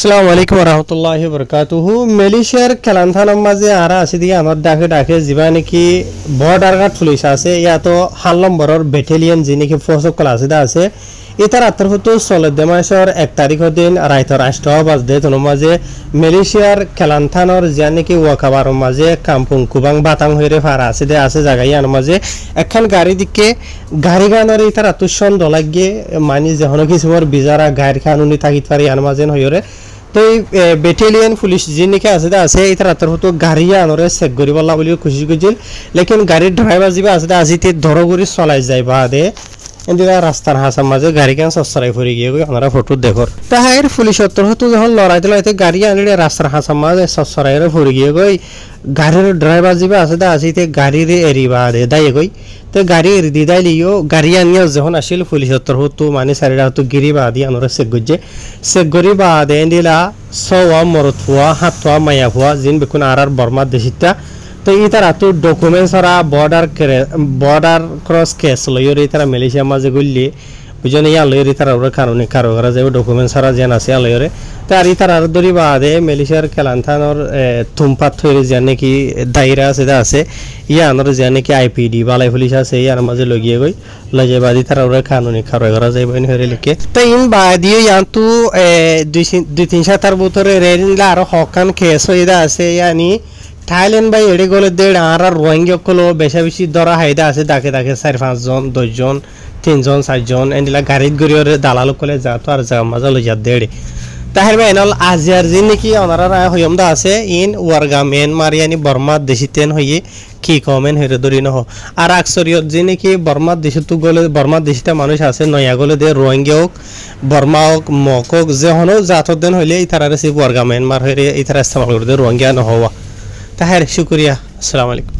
আসসালামু আলাইকুম রহমতুল্লাহি বরকাতুহু। মালয়েশিয়ার কেলান্থানার মাঝে আরা আছে দিকে আমার ডাকে ডাকে যা নাকি বর্ডার গার্ড পুলিশ আছে ইয়াতো 7 নম্বরের ব্যাটালিয়ন যে নাকি ফোর্স অফ ক্লাসিদা আছে এটার আত্মহত্যা চলতে মাসের 1 তারিখের দিন রাইতর 8টা বাজে তোর মাঝে মালয়েশিয়ার কেলান্থানোর যা নাকি ওয়াকাবার মাঝে কাম্পুং কুবাং বাতাং হইরে ফারা আছে দে আছে জায়গায় আন মাঝে একখান গাড়ি দিকে গাড়ি গানোর এটার আত্মসন দলাগে মানি যখন কিছুর বিজারা গাড়ি কানুনি থাকিত পারি আন মাঝে হইরে তো এই ব্যাটালিয়ন পুলিশ যে নাকি আছে এটার আত্মহত্যা গাড়ি আনরে চেক করি বলা বলে খুশি করছিল লেকিন গাড়ির ড্রাইভার যা আছে আজিতে ধরগুড়ি চলাই যায় বাদে এদিকে রাস্তার হাসার মাঝে গাড়ি কেন সসরাই ফুরি গিয়ে আমরা ফটো দেখর তাহার পুলিশ হতো যখন লড়াই দিলাইতে গাড়ি আনলে রাস্তার হাসার মাঝে সসরাই ফুরি গিয়ে গই গাড়ির ড্রাইভার যা আছে আসিতে গাড়ির এরিবা দে দায় গই তো গাড়ি এরি দি দাই লিও গাড়ি আনিয়া যখন আসিল পুলিশ হতো মানে সারিরা হতো গিরি বাদি আমরা চেক করছে চেক করি বাদে দিলা সওয়া মরত ফুয়া হাত ফুয়া মায়া ফুয়া জিন বেকুন আর বর্মার দেশিতা তো ইতারা তো ডকুমেন্টস ওরা বর্ডার ক্রস কেস লইর ইতারা মালয়েশিয়া মাঝে গুললি বুঝনে ইয়া লইর ইতারা ওরা কারণে কারো করা যাবে ডকুমেন্টস ওরা যেন আছে লইরে তো আর ইতারা আর দরি বাদে মালয়েশিয়ার কেলান্থানোর তুমপাত হইরে যে নাকি দায়রা আছে ইয়া আনর যে নাকি আইপিডি বালাই পুলিশ আছে ইয়ার মাঝে লগিয়ে গই লজে বাদি তারা ওরা কারণে কারো করা যাবে ইন হইরে লিখে তো ইন বাদিও ইয়ান্তু 2-3 সাতার ভিতরে রেডিলা আর হকান কেস হইদা আছে ইয়ানি থাইল্যান্ড বাই এড়ে গলে দেড় আর রোহিঙ্গা কলো বেশি ধরা হাইদা আছে তাকে 4-5 জন 10 জন 3 জন 4 জন এন্ডিলা গাড়িত গড়িয়ে দালাল কলে যা তো আর যা মজা লইয়া দেড়ে তাহের বাইনাল আজিয়ার যে নাকি ওনারা হইমদা আছে ইন ওয়ারগা মিয়ানমার ইয়ানি বর্মা দেশিতেন হইয়ে কি কমেন হেরে ধরি নহ আর আকসরিয়ত যে নাকি বর্মা দেশে তো গলে বর্মা দেশিতে মানুষ আছে নয়া গলে দে রোহিঙ্গা হোক বর্মা হোক মক হোক যে হনো জাতর দেন হইলে ইতারা সে ওয়ারগা মিয়ানমার হইরে ইতারা ইস্তেমাল করে দে রোহিঙ্গা নহওয়া তাহের শুক্রিয়া। আসসালামু আলাইকুম।